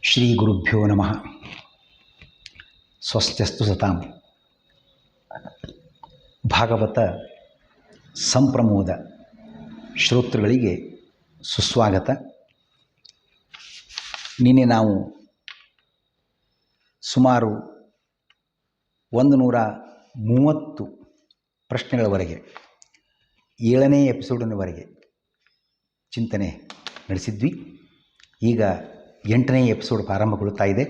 ಶ್ರೀ ಗುರುಭ್ಯೋ ನಮಃ. ಸ್ವಸ್ತ್ಯಸ್ತು ಸತಾಂ. ಭಾಗವತ ಸಂಪ್ರಮೋದ ಶ್ರೋತೃಗಳಿಗೆ ಸುಸ್ವಾಗತ. ನಿನ್ನೆ ನಾವು ಸುಮಾರು 130 ಪ್ರಶ್ನೆಗಳವರೆಗೆ 7ನೇ ಎಪಿಸೋಡಿನವರೆಗೆ ಚಿಂತನೆ ನಡೆಸಿದ್ವಿ. ಈಗ 8ನೇ ಎಪಿಸೋಡ್ ಪ್ರಾರಂಭಗೊಳ್ಳುತ್ತಾ ಇದೆ.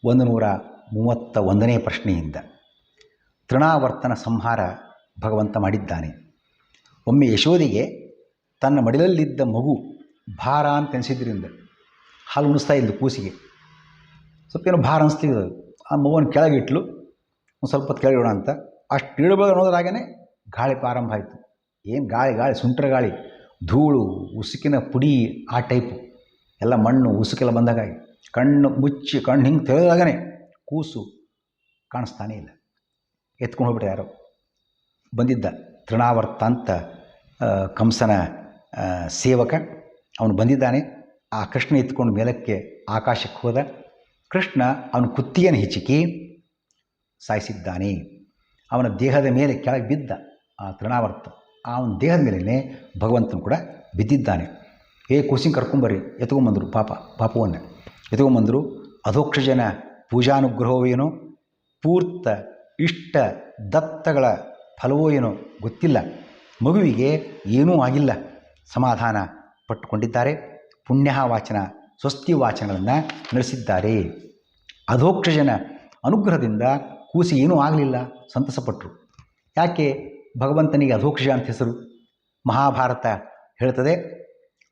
131ನೇ ಪ್ರಶ್ನೆಯಿಂದ ತೃಣಾವರ್ತನ ಸಂಹಾರ ಭಗವಂತ ಮಾಡಿದ್ದಾನೆ. ಒಮ್ಮೆ ಯಶೋದೆಗೆ ತನ್ನ ಮಡಿಲಲ್ಲಿದ್ದ ಮಗು ಭಾರ ಅಂತ ಅನಿಸಿದ್ರಿಂದ ಹಾಲು ಉಣಿಸ್ತಾ ಇದ್ಲು ಕೂಸಿಗೆ. ಸ್ವಲ್ಪ ಏನೋ ಭಾರ ಅನಿಸ್ತಿದ್ದು. ಆ ಮಗುವನ್ನು ಕೆಳಗಿಟ್ಲು. ಒಂದು ಸ್ವಲ್ಪ ಹೊತ್ತು ಕೆಳಗಿಡೋಣ ಅಂತ ಅಷ್ಟು ಇಳಬೇಕು ಅನ್ನೋದ್ರಾಗೇ ಗಾಳಿ ಪ್ರಾರಂಭ ಆಯಿತು. ಏನು ಗಾಳಿ ಸುಂಟರ ಗಾಳಿ, ಧೂಳು, ಉಸುಕಿನ ಪುಡಿ, ಆ ಟೈಪು ಎಲ್ಲ ಮಣ್ಣು ಉಸುಕೆಲ್ಲ ಬಂದಾಗ ಕಣ್ಣು ಮುಚ್ಚಿ ಕಣ್ಣು ಹಿಂಗೆ ತೆರೆದಾಗೇ ಕೂಸು ಕಾಣಿಸ್ತಾನೇ ಇಲ್ಲ. ಎತ್ಕೊಂಡು ಹೋಗ್ಬಿಟ್ಟು ಯಾರೋ ಬಂದಿದ್ದ ತೃಣಾವರ್ತ ಅಂತ ಕಂಸನ ಸೇವಕ, ಅವನು ಬಂದಿದ್ದಾನೆ. ಆ ಕೃಷ್ಣ ಎತ್ಕೊಂಡು ಮೇಲಕ್ಕೆ ಆಕಾಶಕ್ಕೆ ಹೋದ. ಕೃಷ್ಣ ಅವನ ಕುತ್ತಿಗೆಯನ್ನು ಹಿಚಿಕಿ ಸಾಯಿಸಿದ್ದಾನೆ. ಅವನ ದೇಹದ ಮೇಲೆ ಕೆಳಗೆ ಬಿದ್ದ ಆ ತೃಣಾವರ್ತ. ಅವನ ದೇಹದ ಮೇಲೇ ಭಗವಂತನು ಕೂಡ ಬಿದ್ದಿದ್ದಾನೆ. ಕೂಸಿಂಗ್ ಕರ್ಕೊಂಬರ್ರಿ, ಎತ್ಕೊಂಬಂದರು. ಪಾಪವನ್ನು ಎತ್ಕೊಂಬಂದರು. ಅಧೋಕ್ಷಜನ ಪೂಜಾನುಗ್ರಹವೋ ಏನೋ, ಪೂರ್ತ ಇಷ್ಟ ದತ್ತಗಳ ಫಲವೋ ಏನೋ ಗೊತ್ತಿಲ್ಲ. ಮಗುವಿಗೆ ಏನೂ ಆಗಿಲ್ಲ, ಸಮಾಧಾನ ಪಟ್ಟುಕೊಂಡಿದ್ದಾರೆ. ಪುಣ್ಯವಾಚನ ಸ್ವಸ್ತಿ ವಾಚನಗಳನ್ನು ನಡೆಸಿದ್ದಾರೆ. ಅಧೋಕ್ಷಜನ ಅನುಗ್ರಹದಿಂದ ಕೂಸಿ ಏನೂ ಆಗಲಿಲ್ಲ, ಸಂತಸಪಟ್ಟರು. ಯಾಕೆ ಭಗವಂತನಿಗೆ ಅಧೋಕ್ಷಜ ಅಂತ ಹೆಸರು? ಮಹಾಭಾರತ ಹೇಳ್ತದೆ,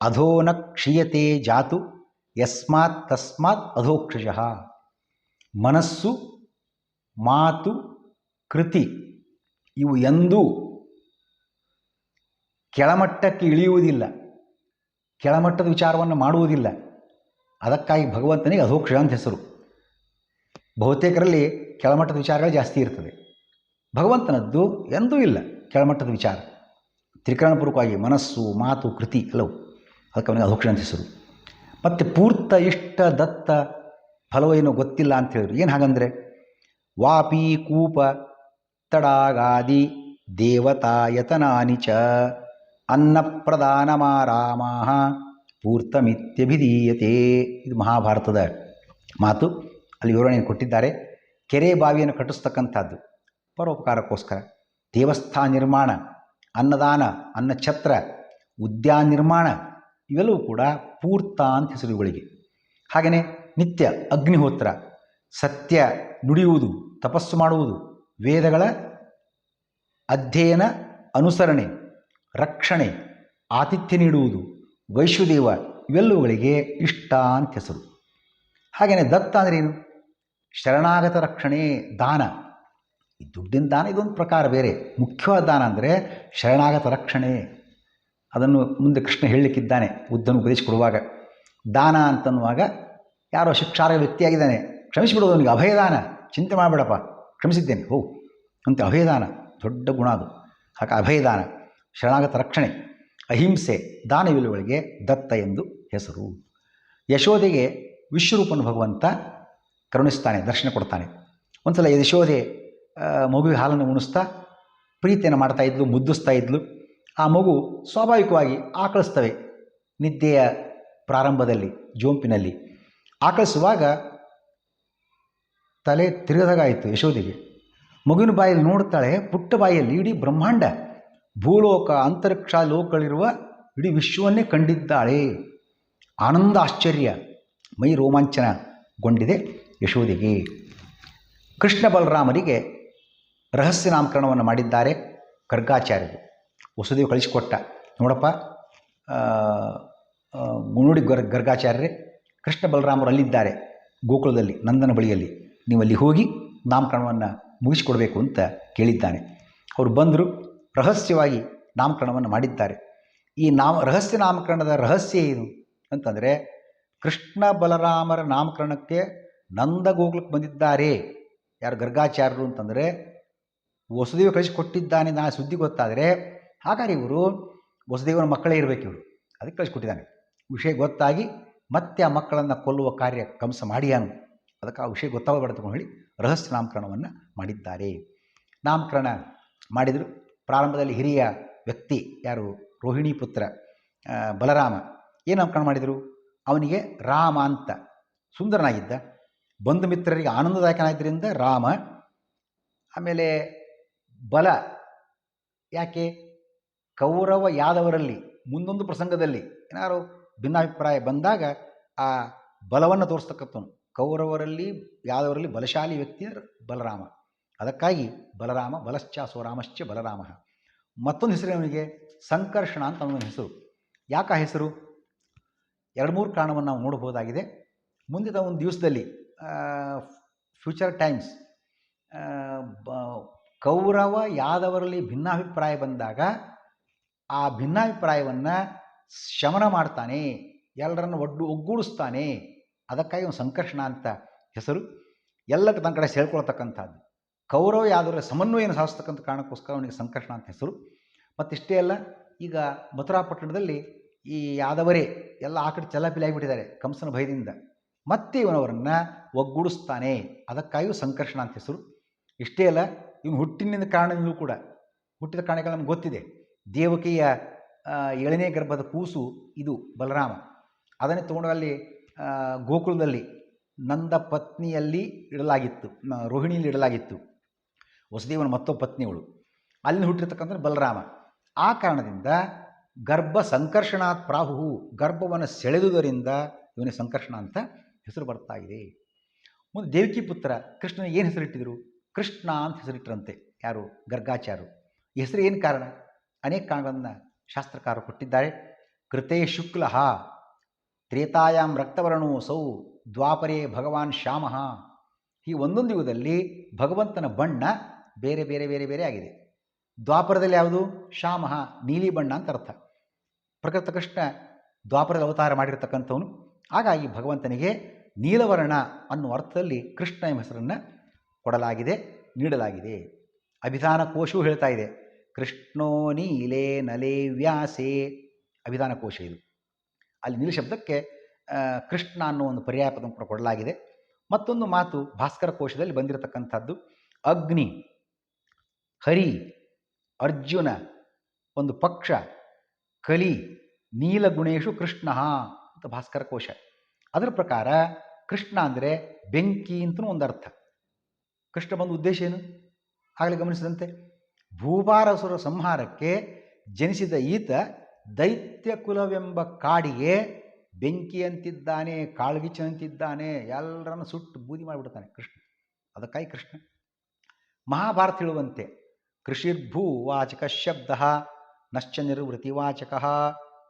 ಅಧೋನ ಕ್ಷೀಯತೆ ಜಾತು ಯಸ್ಮಾತ್ ತಸ್ಮಾತ್ ಅಧೋಕ್ಷಜ. ಮನಸ್ಸು, ಮಾತು, ಕೃತಿ ಇವು ಎಂದೂ ಕೆಳಮಟ್ಟಕ್ಕೆ ಇಳಿಯುವುದಿಲ್ಲ, ಕೆಳಮಟ್ಟದ ವಿಚಾರವನ್ನು ಮಾಡುವುದಿಲ್ಲ. ಅದಕ್ಕಾಗಿ ಭಗವಂತನಿಗೆ ಅಧೋಕ್ಷಜ ಅಂತ ಹೆಸರು. ಬಹುತೇಕರಲ್ಲಿ ಕೆಳಮಟ್ಟದ ವಿಚಾರಗಳು ಜಾಸ್ತಿ ಇರ್ತದೆ. ಭಗವಂತನದ್ದು ಎಂದೂ ಇಲ್ಲ ಕೆಳಮಟ್ಟದ ವಿಚಾರ. ತ್ರಿಕರಣಪೂರ್ವಕವಾಗಿ ಮನಸ್ಸು, ಮಾತು, ಕೃತಿ ಎಲ್ಲವೂ. ಅದಕ್ಕೆ ಅವನಿಗೆ ಅಧೋಕ್ಷಜ ಅಂತ ಹೆಸರು. ಮತ್ತು ಪೂರ್ತ ಇಷ್ಟ ದತ್ತ ಫಲವೇನೋ ಗೊತ್ತಿಲ್ಲ ಅಂತ ಹೇಳಿದ್ರು. ಏನು ಹಾಗಂದರೆ, ವಾಪಿ ಕೂಪ ತಡಾಗಾದಿ ದೇವತಾಯತನಾನಿ ಚ ಅನ್ನಪ್ರದಾನಮಾರಾಮಾಹ ಪೂರ್ತಮಿತ್ಯಭಿಧೀಯತೆ. ಇದು ಮಹಾಭಾರತದ ಮಾತು. ಅಲ್ಲಿ ವಿವರಣೆಯನ್ನು ಕೊಟ್ಟಿದ್ದಾರೆ. ಕೆರೆ ಬಾವಿಯನ್ನು ಕಟ್ಟಿಸ್ತಕ್ಕಂಥದ್ದು ಪರೋಪಕಾರಕ್ಕೋಸ್ಕರ. ದೇವಸ್ಥಾನ ನಿರ್ಮಾಣ, ಅನ್ನದಾನ, ಅನ್ನಛತ್ರ, ಉದ್ಯಾನ ನಿರ್ಮಾಣ ಇವೆಲ್ಲವೂ ಕೂಡ ಪೂರ್ತ ಅಂತ ಹೆಸರು ಇವುಗಳಿಗೆ. ಹಾಗೆಯೇ ನಿತ್ಯ ಅಗ್ನಿಹೋತ್ರ, ಸತ್ಯ ನುಡಿಯುವುದು, ತಪಸ್ಸು ಮಾಡುವುದು, ವೇದಗಳ ಅಧ್ಯಯನ, ಅನುಸರಣೆ, ರಕ್ಷಣೆ, ಆತಿಥ್ಯ ನೀಡುವುದು, ವೈಶ್ವದೇವ ಇವೆಲ್ಲವುಗಳಿಗೆ ಇಷ್ಟ ಅಂತ ಹೆಸರು. ಹಾಗೆಯೇ ದತ್ತ ಅಂದ್ರೇನು? ಶರಣಾಗತ ರಕ್ಷಣೆ, ದಾನ. ಈ ದುಡ್ಡಿನ ದಾನ ಇದೊಂದು ಪ್ರಕಾರ ಬೇರೆ. ಮುಖ್ಯವಾದ ದಾನ ಅಂದರೆ ಶರಣಾಗತ ರಕ್ಷಣೆ. ಅದನ್ನು ಮುಂದೆ ಕೃಷ್ಣ ಹೇಳಲಿಕ್ಕಿದ್ದಾನೆ ಬುದ್ಧನು ಉಪದೇಶ ಕೊಡುವಾಗ. ದಾನ ಅಂತನ್ನುವಾಗ ಯಾರೋ ಶಿಕ್ಷಾರ್ಹ ವ್ಯಕ್ತಿಯಾಗಿದ್ದಾನೆ, ಕ್ಷಮಿಸಿಬಿಡೋದು, ಅವನಿಗೆ ಅಭಯದಾನ, ಚಿಂತೆ ಮಾಡಬೇಡಪ್ಪ, ಕ್ಷಮಿಸಿದ್ದೇನೆ ಹೋ ಅಂತ ಅಭಯದಾನ ದೊಡ್ಡ ಗುಣ ಅದು. ಹಾಗೆ ಅಭಯದಾನ, ಶರಣಾಗತ ರಕ್ಷಣೆ, ಅಹಿಂಸೆ, ದಾನ ಇವುಗಳಿಗೆ ದತ್ತ ಎಂದು ಹೆಸರು. ಯಶೋದೆಗೆ ವಿಶ್ವರೂಪನ ಭಗವಂತ ಕರುಣಿಸ್ತಾನೆ, ದರ್ಶನ ಕೊಡ್ತಾನೆ. ಒಂದು ಸಲ ಯಶೋದೆ ಮಗುವಿಗೆ ಹಾಲನ್ನು ಉಣಿಸ್ತಾ ಪ್ರೀತಿಯನ್ನು ಮಾಡ್ತಾ ಇದ್ಲು, ಮುದ್ದಿಸ್ತಾ ಇದ್ಲು. ಆ ಮಗು ಸ್ವಾಭಾವಿಕವಾಗಿ ಆಕಳಿಸ್ತವೆ. ನಿದ್ದೆಯ ಪ್ರಾರಂಭದಲ್ಲಿ ಜೋಂಪಿನಲ್ಲಿ ಆಕಳಿಸುವಾಗ ತಲೆ ತಿರುಗದಾಗಾಯಿತು ಯಶೋದೆಗೆ. ಮಗುವಿನ ಬಾಯಲ್ಲಿ ನೋಡ್ತಾಳೆ, ಪುಟ್ಟ ಬಾಯಿಯಲ್ಲಿ ಇಡೀ ಬ್ರಹ್ಮಾಂಡ, ಭೂಲೋಕ, ಅಂತರಿಕ್ಷ ಲೋಕಗಳಿರುವ ಇಡೀ ವಿಶ್ವವನ್ನೇ ಕಂಡಿದ್ದಾಳೆ. ಆನಂದ, ಆಶ್ಚರ್ಯ, ಮೈ ರೋಮಾಂಚನಗೊಂಡಿದೆ ಯಶೋದೆಗೆ. ಕೃಷ್ಣ ಬಲರಾಮರಿಗೆ ರಹಸ್ಯ ನಾಮಕರಣವನ್ನು ಮಾಡಿದ್ದಾರೆ ಗರ್ಗಾಚಾರ್ಯರು. ವಸುದೇವ ಕಳಿಸಿಕೊಟ್ಟ, ನೋಡಪ್ಪ ನೋಡಿ ಗರ್ಗಾಚಾರ್ಯರೇ, ಕೃಷ್ಣ ಬಲರಾಮರು ಅಲ್ಲಿದ್ದಾರೆ ಗೋಕುಲದಲ್ಲಿ, ನಂದನ ಬಳಿಯಲ್ಲಿ, ನೀವು ಅಲ್ಲಿ ಹೋಗಿ ನಾಮಕರಣವನ್ನು ಮುಗಿಸಿಕೊಡ್ಬೇಕು ಅಂತ ಕೇಳಿದ್ದಾನೆ. ಅವರು ಬಂದರು, ರಹಸ್ಯವಾಗಿ ನಾಮಕರಣವನ್ನು ಮಾಡಿದ್ದಾರೆ. ಈ ರಹಸ್ಯ ನಾಮಕರಣದ ರಹಸ್ಯ ಏನು ಅಂತಂದರೆ, ಕೃಷ್ಣ ಬಲರಾಮರ ನಾಮಕರಣಕ್ಕೆ ನಂದ ಗೋಕುಲಕ್ಕೆ ಬಂದಿದ್ದಾರೆ ಯಾರು ಗರ್ಗಾಚಾರ್ಯರು ಅಂತಂದರೆ ವಸುದೇವ ಕಳಿಸಿಕೊಟ್ಟಿದ್ದಾನೆ ನಾ ಸುದ್ದಿ ಗೊತ್ತಾದರೆ, ಹಾಗಾದ್ರೆ ಇವರು ವಸುದೇವನ ಮಕ್ಕಳೇ ಇರಬೇಕು ಇವರು, ಅದಕ್ಕೆ ಕಳಿಸ್ಕೊಟ್ಟಿದ್ದಾನೆ. ವಿಷಯ ಗೊತ್ತಾಗಿ ಮತ್ತೆ ಆ ಮಕ್ಕಳನ್ನು ಕೊಲ್ಲುವ ಕಾರ್ಯ ಕಂಸ ಮಾಡಿಯಾನು. ಅದಕ್ಕೆ ಆ ವಿಷಯ ಗೊತ್ತಾಗಬಾರ್ದು ಹೇಳಿ ರಹಸ್ಯ ನಾಮಕರಣವನ್ನು ಮಾಡಿದ್ದಾರೆ. ನಾಮಕರಣ ಮಾಡಿದರು. ಪ್ರಾರಂಭದಲ್ಲಿ ಹಿರಿಯ ವ್ಯಕ್ತಿ ಯಾರು, ರೋಹಿಣಿ ಪುತ್ರ ಬಲರಾಮ, ಏನು ನಾಮಕರಣ ಮಾಡಿದರು? ಅವನಿಗೆ ರಾಮ ಅಂತ, ಸುಂದರನಾಗಿದ್ದ, ಬಂಧು ಮಿತ್ರರಿಗೆ ಆನಂದದಾಯಕನಾದ್ದರಿಂದ ರಾಮ. ಆಮೇಲೆ ಬಲ, ಯಾಕೆ ಕೌರವ ಯಾದವರಲ್ಲಿ ಮುಂದೊಂದು ಪ್ರಸಂಗದಲ್ಲಿ ಏನಾರು ಭಿನ್ನಾಭಿಪ್ರಾಯ ಬಂದಾಗ ಆ ಬಲವನ್ನು ತೋರಿಸ್ತಕ್ಕಂಥವನು. ಕೌರವರಲ್ಲಿ ಯಾದವರಲ್ಲಿ ಬಲಶಾಲಿ ವ್ಯಕ್ತಿ ಬಲರಾಮ, ಅದಕ್ಕಾಗಿ ಬಲರಾಮ, ಬಲಶ್ಚಾಸೋ ರಾಮಶ್ಚ ಬಲರಾಮ. ಮತ್ತೊಂದು ಹೆಸರು ಅವನಿಗೆ ಸಂಕರ್ಷಣ ಅಂತ ಅವನ ಹೆಸರು. ಯಾಕೆ ಆ ಹೆಸರು? 2-3 ಕಾರಣವನ್ನು ನಾವು ನೋಡಬಹುದಾಗಿದೆ. ಮುಂದಿನ ಒಂದು ದಿವಸದಲ್ಲಿ ಫ್ಯೂಚರ್ ಟೈಮ್ಸ್ ಕೌರವ ಯಾದವರಲ್ಲಿ ಭಿನ್ನಾಭಿಪ್ರಾಯ ಬಂದಾಗ ಆ ಭಿನ್ನಾಭಿಪ್ರಾಯವನ್ನು ಶಮನ ಮಾಡ್ತಾನೆ, ಎಲ್ಲರನ್ನು ಒಗ್ಗೂಡಿಸ್ತಾನೆ. ಅದಕ್ಕಾಗಿ ಅವನು ಸಂಕರ್ಷಣ ಅಂತ ಹೆಸರು. ಎಲ್ಲಕ್ಕೆ ತನ್ನ ಕಡೆ ಸೇಳ್ಕೊಳ್ತಕ್ಕಂಥದ್ದು. ಕೌರವ ಯಾದವರ ಸಮನ್ವಯನ ಸಾಧಿಸ್ತಕ್ಕಂಥ ಕಾರಣಕ್ಕೋಸ್ಕರ ಅವನಿಗೆ ಸಂಕರ್ಷಣ ಅಂತ ಹೆಸರು. ಮತ್ತಿಷ್ಟೇ ಅಲ್ಲ, ಈಗ ಮಥುರಾಪಟ್ಟಣದಲ್ಲಿ ಈ ಯಾದವರೇ ಎಲ್ಲ ಆ ಕಡೆ ಚೆಲ್ಲಾಪಿಲಿ ಆಗಿಬಿಟ್ಟಿದ್ದಾರೆ ಕಂಸನ ಭಯದಿಂದ. ಮತ್ತೆ ಇವನವರನ್ನು ಒಗ್ಗೂಡಿಸ್ತಾನೆ, ಅದಕ್ಕಾಗಿಯೂ ಸಂಕರ್ಷಣ ಅಂತ ಹೆಸರು. ಇಷ್ಟೇ ಅಲ್ಲ, ಇವನು ಹುಟ್ಟಿನಿಂದ ಕಾರಣದಿಂದಲೂ ಕೂಡ, ಹುಟ್ಟಿದ ಕಾರಣಗಳು ನಮ್ಗೆ ಗೊತ್ತಿದೆ. ದೇವಕಿಯ 7ನೇ ಗರ್ಭದ ಕೂಸು ಇದು ಬಲರಾಮ. ಅದನ್ನೇ ತೊಗೊಂಡು ಅಲ್ಲಿ ಗೋಕುಲದಲ್ಲಿ ನಂದ ಪತ್ನಿಯಲ್ಲಿ ಇಡಲಾಗಿತ್ತು, ರೋಹಿಣಿಯಲ್ಲಿ ಇಡಲಾಗಿತ್ತು. ವಸುದೇವನ ಮತ್ತೊಬ್ಬ ಪತ್ನಿಯವಳು, ಅಲ್ಲಿ ಹುಟ್ಟಿರ್ತಕ್ಕಂಥ ಬಲರಾಮ. ಆ ಕಾರಣದಿಂದ ಗರ್ಭ ಸಂಕರ್ಷಣಾತ್ ಪ್ರಾಹು, ಗರ್ಭವನ್ನು ಸೆಳೆದುದರಿಂದ ಇವನಿಗೆ ಸಂಕರ್ಷಣ ಅಂತ ಹೆಸರು ಬರ್ತಾ ಇದೆ. ಮುಂದೆ ದೇವಕಿ ಪುತ್ರ ಕೃಷ್ಣನಿಗೆ ಏನು ಹೆಸರಿಟ್ಟಿದ್ರು? ಕೃಷ್ಣ ಅಂತ ಹೆಸರಿಟ್ಟರಂತೆ. ಯಾರು? ಗರ್ಗಾಚಾರ್ಯರು. ಈ ಹೆಸರು ಏನು ಕಾರಣ? ಅನೇಕ ಕಾರಣಗಳನ್ನು ಶಾಸ್ತ್ರಕಾರರು ಕೊಟ್ಟಿದ್ದಾರೆ. ಕೃತೇ ಶುಕ್ಲ ತ್ರೇತಾಯಾಮ್ ರಕ್ತವರ್ಣೋ ಸೌ ದ್ವಾಪರೇ ಭಗವಾನ್ ಶ್ಯಾಮಃ. ಈ ಒಂದೊಂದು ಯುಗದಲ್ಲಿ ಭಗವಂತನ ಬಣ್ಣ ಬೇರೆ ಬೇರೆ ಬೇರೆ ಬೇರೆ ಆಗಿದೆ. ದ್ವಾಪರದಲ್ಲಿ ಯಾವುದು? ಶ್ಯಾಮಃ, ನೀಲಿ ಬಣ್ಣ ಅಂತ ಅರ್ಥ. ಪ್ರಕೃತ ಕೃಷ್ಣ ದ್ವಾಪರದ ಅವತಾರ ಮಾಡಿರ್ತಕ್ಕಂಥವನು. ಹಾಗಾಗಿ ಭಗವಂತನಿಗೆ ನೀಲವರ್ಣ ಅನ್ನುವ ಅರ್ಥದಲ್ಲಿ ಕೃಷ್ಣ ಎಂಬ ಹೆಸರನ್ನು ಕೊಡಲಾಗಿದೆ, ನೀಡಲಾಗಿದೆ. ಅಭಿಧಾನ ಕೋಶವು ಹೇಳ್ತಾ ಇದೆ, ಕೃಷ್ಣೋ ನೀಲೇ ನಲೇ ವ್ಯಾಸೇ. ಅಭಿಧಾನ ಕೋಶ ಇದು. ಅಲ್ಲಿ ನೀಲ ಶಬ್ದಕ್ಕೆ ಕೃಷ್ಣ ಅನ್ನೋ ಒಂದು ಪರ್ಯಾಯ ಪದ ಕೊಡಲಾಗಿದೆ. ಮತ್ತೊಂದು ಮಾತು ಭಾಸ್ಕರ ಕೋಶದಲ್ಲಿ ಬಂದಿರತಕ್ಕಂಥದ್ದು, ಅಗ್ನಿ, ಹರಿ, ಅರ್ಜುನ, ಒಂದು ಪಕ್ಷ, ಕಲಿ, ನೀಲಗುಣೇಶು ಕೃಷ್ಣ ಅಂತ ಭಾಸ್ಕರ ಕೋಶ. ಅದರ ಪ್ರಕಾರ ಕೃಷ್ಣ ಅಂದರೆ ಬೆಂಕಿ ಅಂತಲೂ ಒಂದು ಅರ್ಥ. ಕೃಷ್ಣ ಬಂದ ಉದ್ದೇಶ ಏನು? ಆಗಲೇ ಗಮನಿಸಿದಂತೆ ಭೂಭಾರಸುರ ಸಂಹಾರಕ್ಕೆ ಜನಿಸಿದ ಈತ ದೈತ್ಯ ಕುಲವೆಂಬ ಕಾಡಿಗೆ ಬೆಂಕಿಯಂತಿದ್ದಾನೆ, ಕಾಳ್ಗಿಚ್ಚನಂತಿದ್ದಾನೆ, ಎಲ್ಲರನ್ನು ಸುಟ್ಟು ಬೂದಿ ಮಾಡಿಬಿಡ್ತಾನೆ ಕೃಷ್ಣ. ಅದಕ್ಕಾಗಿ ಕೃಷ್ಣ. ಮಹಾಭಾರತ ಹೇಳುವಂತೆ ಕೃಷಿರ್ಭೂವಾಚಕ ಶಬ್ದ ನಶ್ಚ ನಿರ್ವೃತಿವಾಚಕ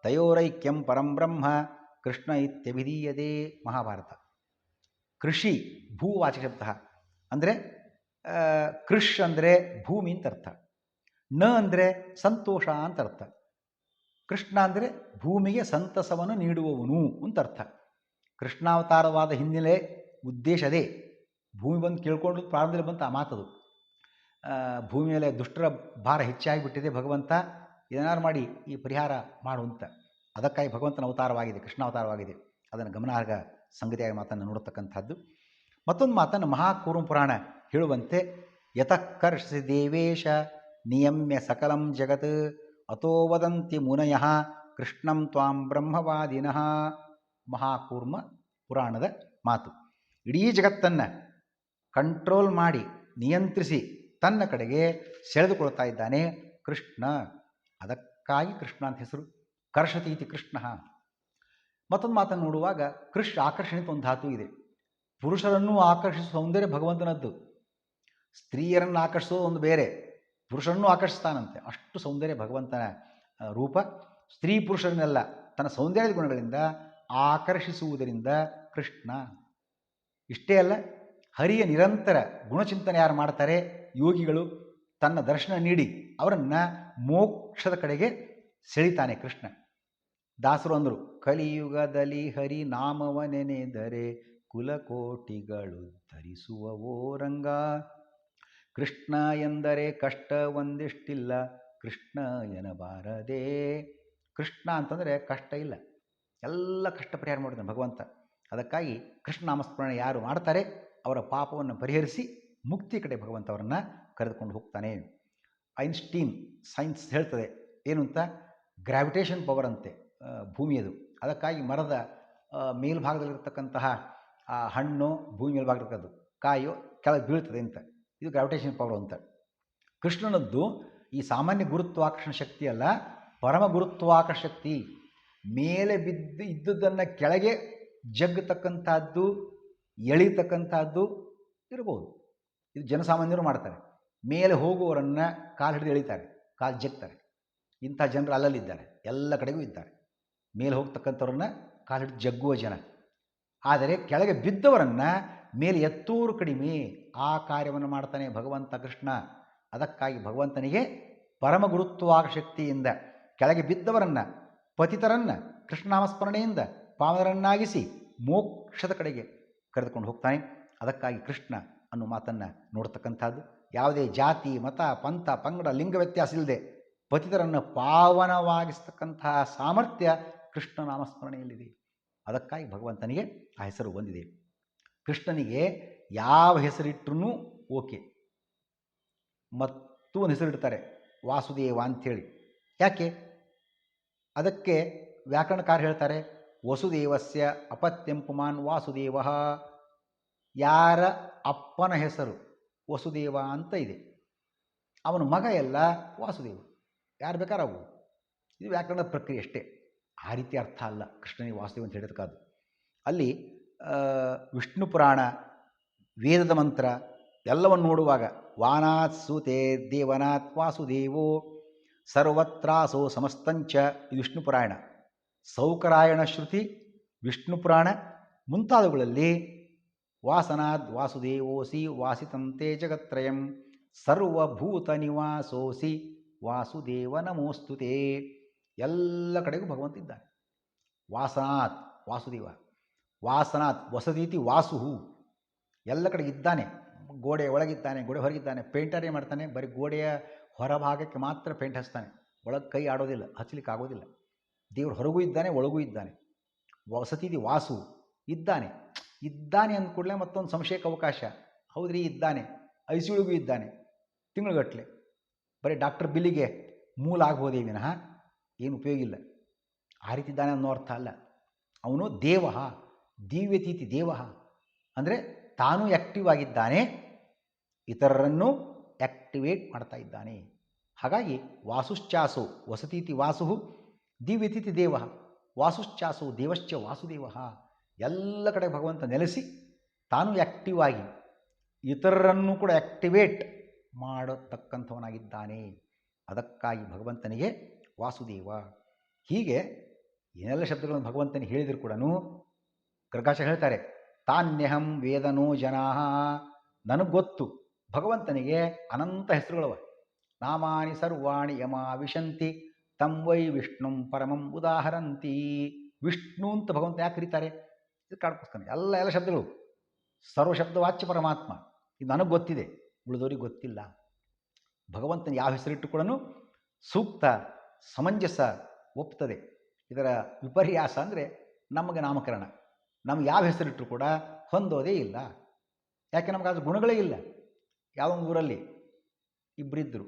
ತಯೋರೈಕ್ಯಂ ಪರಂ ಬ್ರಹ್ಮ ಕೃಷ್ಣ ಇತ್ಯಭಿಧೀಯತೆ. ಮಹಾಭಾರತ. ಕೃಷಿ ಭೂವಾಚಕ ಶಬ್ದ ಅಂದರೆ ಕೃಷ್ ಅಂದರೆ ಭೂಮಿ ಅಂತ ಅರ್ಥ, ನ ಅಂದರೆ ಸಂತೋಷ ಅಂತ ಅರ್ಥ. ಕೃಷ್ಣ ಅಂದರೆ ಭೂಮಿಗೆ ಸಂತಸವನ್ನು ನೀಡುವವನು ಅಂತ ಅರ್ಥ. ಕೃಷ್ಣಾವತಾರವಾದ ಹಿನ್ನೆಲೆ ಉದ್ದೇಶ ಅದೇ. ಭೂಮಿ ಬಂದು ಕೇಳ್ಕೊಂಡು ಪ್ರಾರಂಭದಲ್ಲಿ ಬಂತು ಆ ಮಾತದು. ಭೂಮಿ ಮೇಲೆ ದುಷ್ಟರ ಭಾರ ಹೆಚ್ಚಾಗಿಬಿಟ್ಟಿದೆ, ಭಗವಂತ ಏನಾರು ಮಾಡಿ ಈ ಪರಿಹಾರ ಮಾಡುವಂತ. ಅದಕ್ಕಾಗಿ ಭಗವಂತನ ಅವತಾರವಾಗಿದೆ, ಕೃಷ್ಣಾವತಾರವಾಗಿದೆ. ಅದನ್ನು ಗಮನಾರ್ಹ ಸಂಗತಿಯಾಗಿ ಮಾತನ್ನು ನೋಡತಕ್ಕಂಥದ್ದು. ಮತ್ತೊಂದು ಮಾತನ್ನು ಮಹಾಕೂರ್ಮ ಪುರಾಣ ಹೇಳುವಂತೆ, ಯತಃ ಕರ್ಷಸಿ ದೇವೇಶ ನಿಯಮ್ಯ ಸಕಲಂ ಜಗತ್ ಅತೋ ವದಂತಿ ಮುನಯಃ ಕೃಷ್ಣಂ ತ್ವಾಂ ಬ್ರಹ್ಮವಾದಿನಃ. ಮಹಾಕೂರ್ಮ ಪುರಾಣದ ಮಾತು. ಇಡೀ ಜಗತ್ತನ್ನು ಕಂಟ್ರೋಲ್ ಮಾಡಿ ನಿಯಂತ್ರಿಸಿ ತನ್ನ ಕಡೆಗೆ ಸೆಳೆದುಕೊಳ್ತಾ ಇದ್ದಾನೆ ಕೃಷ್ಣ. ಅದಕ್ಕಾಗಿ ಕೃಷ್ಣ ಅಂತ ಹೆಸರು. ಕರ್ಷತಿ ಇತಿ ಕೃಷ್ಣ. ಮತ್ತೊಂದು ಮಾತನ್ನು ನೋಡುವಾಗ ಕೃಷ್ಣ ಆಕರ್ಷಣೆ ಒಂದು ಧಾತು ಇದೆ. ಪುರುಷರನ್ನು ಆಕರ್ಷಿಸುವ ಸೌಂದರ್ಯ ಭಗವಂತನದ್ದು. ಸ್ತ್ರೀಯರನ್ನು ಆಕರ್ಷಿಸೋದು ಒಂದು ಬೇರೆ, ಪುರುಷರನ್ನು ಆಕರ್ಷಿಸ್ತಾನಂತೆ. ಅಷ್ಟು ಸೌಂದರ್ಯ ಭಗವಂತನ ರೂಪ. ಸ್ತ್ರೀ ಪುರುಷರನ್ನೆಲ್ಲ ತನ್ನ ಸೌಂದರ್ಯದ ಗುಣಗಳಿಂದ ಆಕರ್ಷಿಸುವುದರಿಂದ ಕೃಷ್ಣ. ಇಷ್ಟೇ ಅಲ್ಲ, ಹರಿಯ ನಿರಂತರ ಗುಣಚಿಂತನೆ ಯಾರು ಮಾಡ್ತಾರೆ, ಯೋಗಿಗಳು, ತನ್ನ ದರ್ಶನ ನೀಡಿ ಅವರನ್ನು ಮೋಕ್ಷದ ಕಡೆಗೆ ಸೆಳಿತಾನೆ ಕೃಷ್ಣ. ದಾಸರು ಅಂದರು, ಕಲಿಯುಗದಲ್ಲಿ ಹರಿ ನಾಮವ ನೆನೆದರೆ ಕುಲಕೋಟಿಗಳು ಧರಿಸುವವೋ ರಂಗ. ಕೃಷ್ಣ ಎಂದರೆ ಕಷ್ಟ ಒಂದಿಷ್ಟಿಲ್ಲ, ಕೃಷ್ಣ ಎನಬಾರದೆ. ಕೃಷ್ಣ ಅಂತಂದರೆ ಕಷ್ಟ ಇಲ್ಲ. ಎಲ್ಲ ಕಷ್ಟ ಪರಿಹಾರ ಮಾಡಿದ್ದಾನೆ ಭಗವಂತ. ಅದಕ್ಕಾಗಿ ಕೃಷ್ಣ ನಾಮಸ್ಮರಣೆ ಯಾರು ಮಾಡ್ತಾರೆ ಅವರ ಪಾಪವನ್ನು ಪರಿಹರಿಸಿ ಮುಕ್ತಿ ಕಡೆ ಭಗವಂತ ಅವರನ್ನು ಕರೆದುಕೊಂಡು ಹೋಗ್ತಾನೆ. ಐನ್ಸ್ಟೀನ್ ಸೈನ್ಸ್ ಹೇಳ್ತದೆ ಏನು ಅಂತ, ಗ್ರಾವಿಟೇಷನ್ ಪವರ್ ಅಂತೆ ಭೂಮಿಯದು. ಅದಕ್ಕಾಗಿ ಮರದ ಮೇಲ್ಭಾಗದಲ್ಲಿರ್ತಕ್ಕಂತಹ ಹಣ್ಣು ಭೂಮಿ ಮೇಲ್ಭಾಗದಲ್ಲಿರ್ತಕ್ಕದ್ದು, ಕಾಯು ಕೆಳಗೆ ಬೀಳ್ತದೆ ಅಂತ. ಇದು ಗ್ರಾವಿಟೇಷನ್ ಪವರ್ ಅಂತ. ಕೃಷ್ಣನದ್ದು ಈ ಸಾಮಾನ್ಯ ಗುರುತ್ವಾಕರ್ಷಣ ಶಕ್ತಿ ಅಲ್ಲ, ಪರಮ ಗುರುತ್ವಾಕರ್ಷಣ ಶಕ್ತಿ. ಮೇಲೆ ಬಿದ್ದು ಇದ್ದುದನ್ನು ಕೆಳಗೆ ಜಗ್ಗತಕ್ಕಂಥದ್ದು, ಎಳೀತಕ್ಕಂಥದ್ದು ಇರ್ಬೋದು. ಇದು ಜನಸಾಮಾನ್ಯರು ಮಾಡ್ತಾರೆ. ಮೇಲೆ ಹೋಗುವವರನ್ನು ಕಾಲು ಹಿಡಿದು ಎಳಿತಾರೆ, ಕಾಲು ಜಗ್ತಾರೆ. ಇಂಥ ಜನರು ಅಲ್ಲಲ್ಲಿದ್ದಾರೆ, ಎಲ್ಲ ಕಡೆಗೂ ಇದ್ದಾರೆ. ಮೇಲೆ ಹೋಗ್ತಕ್ಕಂಥವ್ರನ್ನ ಕಾಲು ಹಿಡಿದು ಜಗ್ಗುವ ಜನ. ಆದರೆ ಕೆಳಗೆ ಬಿದ್ದವರನ್ನು ಮೇಲೆ ಎತ್ತೂರು ಕಡಿಮೆ, ಆ ಕಾರ್ಯವನ್ನು ಮಾಡ್ತಾನೆ ಭಗವಂತ ಕೃಷ್ಣ. ಅದಕ್ಕಾಗಿ ಭಗವಂತನಿಗೆ ಪರಮ ಗುರುತ್ವಾಕರ್ಷಣ ಶಕ್ತಿಯಿಂದ ಕೆಳಗೆ ಬಿದ್ದವರನ್ನು, ಪತಿತರನ್ನು ಕೃಷ್ಣನಾಮಸ್ಮರಣೆಯಿಂದ ಪಾವನರನ್ನಾಗಿಸಿ ಮೋಕ್ಷದ ಕಡೆಗೆ ಕರೆದುಕೊಂಡು ಹೋಗ್ತಾನೆ. ಅದಕ್ಕಾಗಿ ಕೃಷ್ಣ ಅನ್ನೋ ಮಾತನ್ನು ನೋಡ್ತಕ್ಕಂಥದ್ದು. ಯಾವುದೇ ಜಾತಿ, ಮತ, ಪಂಥ, ಪಂಗಡ, ಲಿಂಗ ವ್ಯತ್ಯಾಸ ಇಲ್ಲದೆ ಪತಿತರನ್ನು ಪಾವನವಾಗಿಸ್ತಕ್ಕಂತಹ ಸಾಮರ್ಥ್ಯ ಕೃಷ್ಣ ನಾಮಸ್ಮರಣೆಯಲ್ಲಿದೆ. ಅದಕ್ಕಾಗಿ ಭಗವಂತನಿಗೆ ಆ ಹೆಸರು ಬಂದಿದೆ. ಕೃಷ್ಣನಿಗೆ ಯಾವ ಹೆಸರಿಟ್ಟರೂ ಓಕೆ. ಮತ್ತು ಒಂದು ಹೆಸರಿಡ್ತಾರೆ ವಾಸುದೇವ ಅಂಥೇಳಿ. ಯಾಕೆ? ಅದಕ್ಕೆ ವ್ಯಾಕರಣಕಾರ ಹೇಳ್ತಾರೆ, ವಸುದೇವಸ್ಯ ಅಪತ್ಯಂ ಪುಮಾನ್ ವಾಸುದೇವ. ಯಾರ ಅಪ್ಪನ ಹೆಸರು ವಸುದೇವ ಅಂತ ಇದೆ, ಅವನ ಮಗ ಎಲ್ಲ ವಾಸುದೇವ. ಯಾರು ಬೇಕಾದ್ರೆ ಅವು. ಇದು ವ್ಯಾಕರಣದ ಪ್ರಕ್ರಿಯೆ ಅಷ್ಟೇ, ಆ ರೀತಿ ಅರ್ಥ ಅಲ್ಲ ಕೃಷ್ಣನಿಗೆ ವಾಸುದೇವ ಅಂತ ಹೇಳಿದಕ್ಕಾದ್ದು. ಅಲ್ಲಿ ವಿಷ್ಣು ಪುರಾಣ, ವೇದದ ಮಂತ್ರ ಎಲ್ಲವನ್ನು ನೋಡುವಾಗ ವಾನಾತ್ ಸೂತೆ ದೇವನಾಥ್ ವಾಸುದೇವೋ ಸರ್ವತ್ರಾಸೋ ಸಮಸ್ತಂಚ, ಇದು ವಿಷ್ಣು ಪುರಾಣ. ಸೌಕರಾಯಣ ಶ್ರುತಿ, ವಿಷ್ಣು ಪುರಾಣ ಮುಂತಾದವುಗಳಲ್ಲಿ ವಾಸನಾದ್ ವಾಸುದೇವೋಸಿ ವಾಸಿತಂತೆ ಜಗತ್ರಯಂ ಸರ್ವಭೂತ ನಿವಾಸೋಸಿ ವಾಸುದೇವ ನಮೋಸ್ತುತೆ. ಎಲ್ಲ ಕಡೆಗೂ ಭಗವಂತ ಇದ್ದಾನೆ. ವಾಸನಾತ್ ವಾಸುದೇವ, ವಾಸನಾತ್ ವಸದೀತಿ ವಾಸುಹು, ಎಲ್ಲ ಕಡೆ ಇದ್ದಾನೆ. ಗೋಡೆ ಒಳಗಿದ್ದಾನೆ, ಗೋಡೆ ಹೊರಗಿದ್ದಾನೆ. ಪೇಂಟರೇ ಮಾಡ್ತಾನೆ, ಬರೀ ಗೋಡೆಯ ಹೊರಭಾಗಕ್ಕೆ ಮಾತ್ರ ಪೇಂಟ್ ಹಚ್ತಾನೆ, ಒಳಗೆ ಕೈ ಆಡೋದಿಲ್ಲ, ಹಚ್ಚಲಿಕ್ಕೆ ಆಗೋದಿಲ್ಲ. ದೇವರು ಹೊರಗೂ ಇದ್ದಾನೆ, ಒಳಗೂ ಇದ್ದಾನೆ. ವಸತಿದಿ ವಾಸು, ಇದ್ದಾನೆ. ಇದ್ದಾನೆ ಅಂದ ಕೂಡಲೇ ಮತ್ತೊಂದು ಸಂಶಯಕ್ಕೆ ಅವಕಾಶ. ಹೌದ್ರಿ, ಇದ್ದಾನೆ, ಐಸಿಯುಳಿಗೂ ಇದ್ದಾನೆ ತಿಂಗಳುಗಟ್ಟಲೆ. ಬರೀ ಡಾಕ್ಟರ್ ಬಿಲ್ಲಿಗೆ ಮೂಲ ಆಗ್ಬೋದೇ ವಿನಃ ಏನು ಉಪಯೋಗ ಇಲ್ಲ. ಆ ರೀತಿ ಇದ್ದಾನೆ ಅನ್ನೋ ಅರ್ಥ ಅಲ್ಲ. ಅವನು ದೇವ, ದಿವ್ಯತೀತಿ ದೇವ ಅಂದರೆ ತಾನೂ ಆ್ಯಕ್ಟಿವ್ ಆಗಿದ್ದಾನೆ, ಇತರರನ್ನು ಆ್ಯಕ್ಟಿವೇಟ್ ಮಾಡ್ತಾ ಇದ್ದಾನೆ. ಹಾಗಾಗಿ ವಾಸುಶ್ಚಾಸು ವಸತೀತಿ ವಾಸು ದಿವ್ಯತೀತಿ ದೇವ, ವಾಸುಶ್ಚಾಸು ದೇವಶ್ಚ ವಾಸುದೇವ. ಎಲ್ಲ ಕಡೆ ಭಗವಂತ ನೆಲೆಸಿ ತಾನು ಆ್ಯಕ್ಟಿವ್ ಆಗಿ ಇತರರನ್ನು ಕೂಡ ಆ್ಯಕ್ಟಿವೇಟ್ ಮಾಡತಕ್ಕಂಥವನಾಗಿದ್ದಾನೆ. ಅದಕ್ಕಾಗಿ ಭಗವಂತನಿಗೆ ವಾಸುದೇವ. ಹೀಗೆ ಏನೆಲ್ಲ ಶಬ್ದಗಳನ್ನು ಭಗವಂತನಿಗೆ ಹೇಳಿದರೂ ಕೂಡ ಪ್ರಕಾಶ ಹೇಳ್ತಾರೆ, ತಾನ್ಯಹಂ ವೇದನೋ ಜನಾ. ನನಗೆ ಗೊತ್ತು, ಭಗವಂತನಿಗೆ ಅನಂತ ಹೆಸರುಗಳವ. ನಾಮಾನಿ ಸರ್ವಾಣಿ ಯಮಾವಿಶಂತಿ ತಂ ವೈ ವಿಷ್ಣುಂ ಪರಮಂ ಉದಾಹರಂತಿ. ವಿಷ್ಣು ಅಂತ ಭಗವಂತ ಯಾಕೆ ಕರೀತಾರೆ? ಇದು ಕಾಡ್ಕೊಸ್ತಾನೆ. ಎಲ್ಲ ಶಬ್ದಗಳು ಸರ್ವಶಬ್ದವಾಚ್ಯ ಪರಮಾತ್ಮ. ಇದು ನನಗೆ ಗೊತ್ತಿದೆ, ಉಳಿದವರಿಗೆ ಗೊತ್ತಿಲ್ಲ. ಭಗವಂತನ ಯಾವ ಹೆಸರಿಟ್ಟು ಕೂಡ ಸೂಕ್ತ ಸಮಂಜಸ ಒಪ್ತದೆ. ಇದರ ವಿಪರ್ಯಾಸ ಅಂದರೆ ನಮಗೆ ನಾಮಕರಣ. ನಮ್ಗೆ ಯಾವ ಹೆಸರಿಟ್ಟರು ಕೂಡ ಹೊಂದೋದೇ ಇಲ್ಲ. ಯಾಕೆ? ನಮಗೆ ಅದು ಗುಣಗಳೇ ಇಲ್ಲ. ಯಾವ ಊರಲ್ಲಿ ಇಬ್ಬರಿದ್ದರು,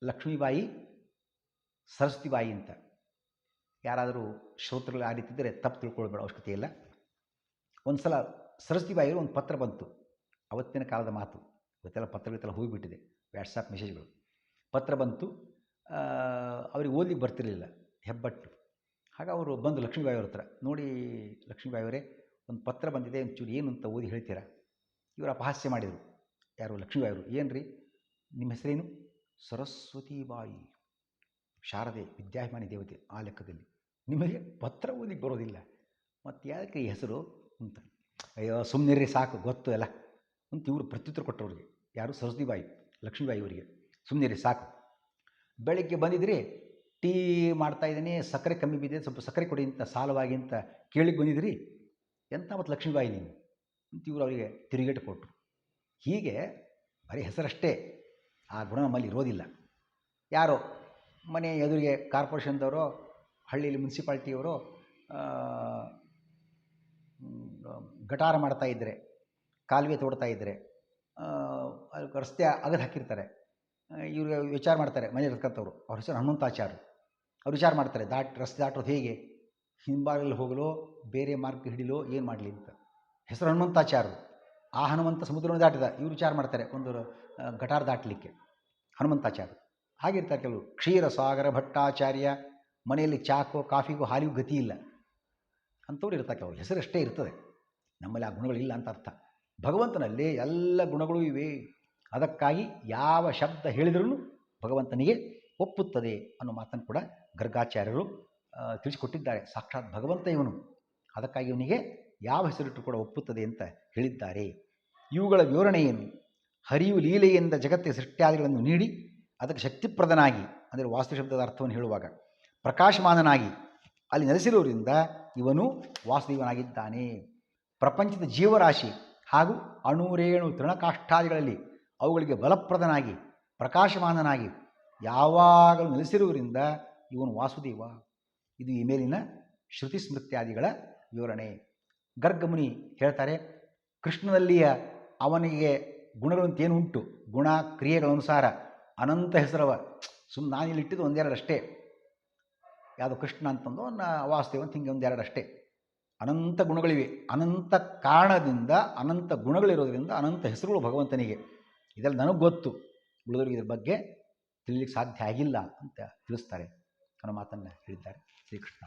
ಲಕ್ಷ್ಮೀಬಾಯಿ ಸರಸ್ವತಿಬಾಯಿ ಅಂತ. ಯಾರಾದರೂ ಶ್ರೋತೃಗಳು ಆ ರೀತಿ ಇದ್ದರೆ ತಪ್ಪು ತಿಳ್ಕೊಳ್ಬೇಡ, ಅವಶ್ಯಕತೆ ಇಲ್ಲ. ಒಂದು ಸಲ ಸರಸ್ವತಿಬಾಯಿಯವರು ಒಂದು ಪತ್ರ ಬಂತು. ಅವತ್ತಿನ ಕಾಲದ ಮಾತು, ಇವತ್ತೆಲ್ಲ ಪತ್ರಗಳೆಲ್ಲ ಹೋಗಿಬಿಟ್ಟಿದೆ, ವ್ಯಾಟ್ಸಪ್ ಮೆಸೇಜ್ಗಳು. ಪತ್ರ ಬಂತು, ಅವ್ರಿಗೆ ಓದಲಿಕ್ಕೆ ಬರ್ತಿರಲಿಲ್ಲ, ಹೆಬ್ಬಟ್ಟು. ಆಗ ಅವರು ಬಂದು ಲಕ್ಷ್ಮೀಬಾಯಿಯವ್ರ ಹತ್ರ, ನೋಡಿ ಲಕ್ಷ್ಮೀಬಾಯಿಯವರೇ, ಒಂದು ಪತ್ರ ಬಂದಿದೆ, ಒಂಚೂರು ಏನು ಅಂತ ಓದಿ ಹೇಳ್ತೀರಾ? ಇವರು ಅಪಹಾಸ್ಯ ಮಾಡಿದರು. ಯಾರು? ಲಕ್ಷ್ಮೀಬಾಯಿಯವರು. ಏನು ರೀ ನಿಮ್ಮ ಹೆಸರೇನು? ಸರಸ್ವತಿಬಾಯಿ, ಶಾರದೆ, ವಿದ್ಯಾಭಿಮಾನಿ ದೇವತೆ. ಆ ಲೆಕ್ಕದಲ್ಲಿ ನಿಮಗೆ ಪತ್ರ ಓದಿಗೆ ಬರೋದಿಲ್ಲ, ಮತ್ತು ಯಾಕೆ ಈ ಹೆಸರು ಅಂತ. ಅಯ್ಯೋ ಸುಮ್ಮನಿರ್ರಿ ಸಾಕು, ಗೊತ್ತು ಎಲ್ಲ ಅಂತ ಇವರು ಪ್ರತ್ಯುತ್ತರ ಕೊಟ್ಟವ್ರಿಗೆ. ಯಾರು? ಸರಸ್ವತಿಬಾಯಿ, ಲಕ್ಷ್ಮೀಬಾಯಿ ಅವರಿಗೆ. ಸುಮ್ಮನಿರ್ರಿ ಸಾಕು, ಬೆಳಗ್ಗೆ ಬಂದಿದ್ರಿ, ಟೀ ಮಾಡ್ತಾಯಿದ್ದೀನಿ, ಸಕ್ಕರೆ ಕಮ್ಮಿ ಬಿದ್ದಿದೆ, ಸ್ವಲ್ಪ ಸಕ್ಕರೆ ಕೊಡಿ ಅಂತ ಸಾಲವಾಗಿ ಅಂತ ಕೇಳಿಗೆ ಬಂದಿದ್ರಿ. ಎಂಥ ಮತ್ತು ಲಕ್ಷ್ಮೀಬಾಯಿ ನೀವು ಅಂತ ಇವರು ಅವರಿಗೆ ತಿರುಗೇಟು ಕೊಟ್ಟರು. ಹೀಗೆ ಬರೀ ಹೆಸರಷ್ಟೇ, ಆ ಗುಣ ನಮ್ಮಲ್ಲಿ ಇರೋದಿಲ್ಲ. ಯಾರೋ ಮನೆ ಎದುರಿಗೆ ಕಾರ್ಪೊರೇಷನ್ದವರು, ಹಳ್ಳಿಯಲ್ಲಿ ಮುನ್ಸಿಪಾಲ್ಟಿಯವರು ಗಟಾರ ಮಾಡ್ತಾ ಇದ್ದರೆ, ಕಾಲುವೆ ತೋಡ್ತಾ ಇದ್ದರೆ, ರಸ್ತೆ ಅಗದು ಹಾಕಿರ್ತಾರೆ. ಇವ್ರಿಗೆ ವಿಚಾರ ಮಾಡ್ತಾರೆ, ಮನೆ ಇರ್ತಕ್ಕಂಥವ್ರು, ಅವ್ರ ಹೆಸರು ಹನುಮಂತಾಚಾರ್ಯರು. ಅವ್ರು ವಿಚಾರ ಮಾಡ್ತಾರೆ, ರಸ್ತೆ ದಾಟೋದು ಹೇಗೆ, ಹಿಂಬಾಗಲ್ಲಿ ಹೋಗಲೋ ಬೇರೆ ಮಾರ್ಗ ಹಿಡಿಲೋ ಏನು ಮಾಡಲಿ ಅಂತ. ಹೆಸರು ಹನುಮಂತಾಚಾರ್ಯರು. ಆ ಹನುಮಂತ ಸಮುದ್ರವನ್ನು ದಾಟಿದ. ಇವರು ವಿಚಾರ ಮಾಡ್ತಾರೆ ಒಂದು ಗಟಾರ ದಾಟಲಿಕ್ಕೆ, ಹನುಮಂತಾಚಾರ್ಯರು. ಹಾಗಿರ್ತಾರೆ ಕೆಲವರು. ಕ್ಷೀರ ಸಾಗರ ಭಟ್ಟಾಚಾರ್ಯ, ಮನೆಯಲ್ಲಿ ಚಾಕೋ ಕಾಫಿಗೂ ಹಾಲಿಗೂ ಗತಿ ಇಲ್ಲ ಅಂಥವ್ರು ಇರ್ತಾರೆ. ಅವರು ಹೆಸರಷ್ಟೇ ಇರ್ತದೆ, ನಮ್ಮಲ್ಲಿ ಆ ಗುಣಗಳಿಲ್ಲ ಅಂತ ಅರ್ಥ. ಭಗವಂತನಲ್ಲಿ ಎಲ್ಲ ಗುಣಗಳೂ ಇವೆ. ಅದಕ್ಕಾಗಿ ಯಾವ ಶಬ್ದ ಹೇಳಿದ್ರೂ ಭಗವಂತನಿಗೆ ಒಪ್ಪುತ್ತದೆ ಅನ್ನೋ ಮಾತನ್ನು ಕೂಡ ಗರ್ಗಾಚಾರ್ಯರು ತಿಳಿಸಿಕೊಟ್ಟಿದ್ದಾರೆ. ಸಾಕ್ಷಾತ್ ಭಗವಂತ ಇವನು, ಅದಕ್ಕಾಗಿ ಇವನಿಗೆ ಯಾವ ಹೆಸರಿಟ್ಟು ಕೂಡ ಒಪ್ಪುತ್ತದೆ ಅಂತ ಹೇಳಿದ್ದಾರೆ. ಇವುಗಳ ವಿವರಣೆ ಏನು? ಹರಿಯು ಲೀಲೆಯಿಂದ ಜಗತ್ತಿಗೆ ಸೃಷ್ಟಿಯಾದಿಗಳನ್ನು ನೀಡಿ ಅದಕ್ಕೆ ಶಕ್ತಿಪ್ರದನಾಗಿ, ಅಂದರೆ ವಾಸ್ತು ಶಬ್ದದ ಅರ್ಥವನ್ನು ಹೇಳುವಾಗ ಪ್ರಕಾಶಮಾನನಾಗಿ ಅಲ್ಲಿ ನೆಲೆಸಿರುವುದರಿಂದ ಇವನು ವಾಸುದೇವನಾಗಿದ್ದಾನೆ. ಪ್ರಪಂಚದ ಜೀವರಾಶಿ ಹಾಗೂ ಅಣುರೇಣು ತೃಣಕಾಷ್ಠಾದಿಗಳಲ್ಲಿ ಅವುಗಳಿಗೆ ಬಲಪ್ರದನಾಗಿ ಪ್ರಕಾಶಮಾನನಾಗಿ ಯಾವಾಗಲೂ ನೆಲೆಸಿರುವುದರಿಂದ ಇವನು ವಾಸುದೇವ. ಇದು ಈ ಮೇಲಿನ ಶ್ರುತಿ ಸ್ಮೃತ್ಯಾದಿಗಳ ವಿವರಣೆ. ಗರ್ಗಮುನಿ ಹೇಳ್ತಾರೆ, ಕೃಷ್ಣನಲ್ಲಿಯ ಅವನಿಗೆ ಗುಣಗಳಂತೇನು ಉಂಟು, ಗುಣ ಕ್ರಿಯೆಗಳ ಅನುಸಾರ ಅನಂತ ಹೆಸರವ. ನಾನಿಲ್ಲಿ ಇಟ್ಟಿದ್ದು ಒಂದೆರಡಷ್ಟೇ. ಯಾವುದು ಕೃಷ್ಣ ಅಂತಂದು ವಾಸುದೇವ ಅಂತ ಹಿಂಗೆ ಒಂದೆರಡಷ್ಟೇ. ಅನಂತ ಗುಣಗಳಿವೆ. ಅನಂತ ಕಾರಣದಿಂದ ಅನಂತ ಗುಣಗಳಿರೋದ್ರಿಂದ ಅನಂತ ಹೆಸರುಗಳು ಭಗವಂತನಿಗೆ. ಇದೆಲ್ಲ ನನಗೆ ಗೊತ್ತು, ಉಳಿದವರಿಗೆ ಇದ್ರ ಬಗ್ಗೆ ತಿಳಿಲಿಕ್ಕೆ ಸಾಧ್ಯ ಆಗಿಲ್ಲ ಅಂತ ತಿಳಿಸ್ತಾರೆ ಅನ್ನೋ ಮಾತನ್ನು ಹೇಳಿದ್ದಾರೆ ಶ್ರೀಕೃಷ್ಣ.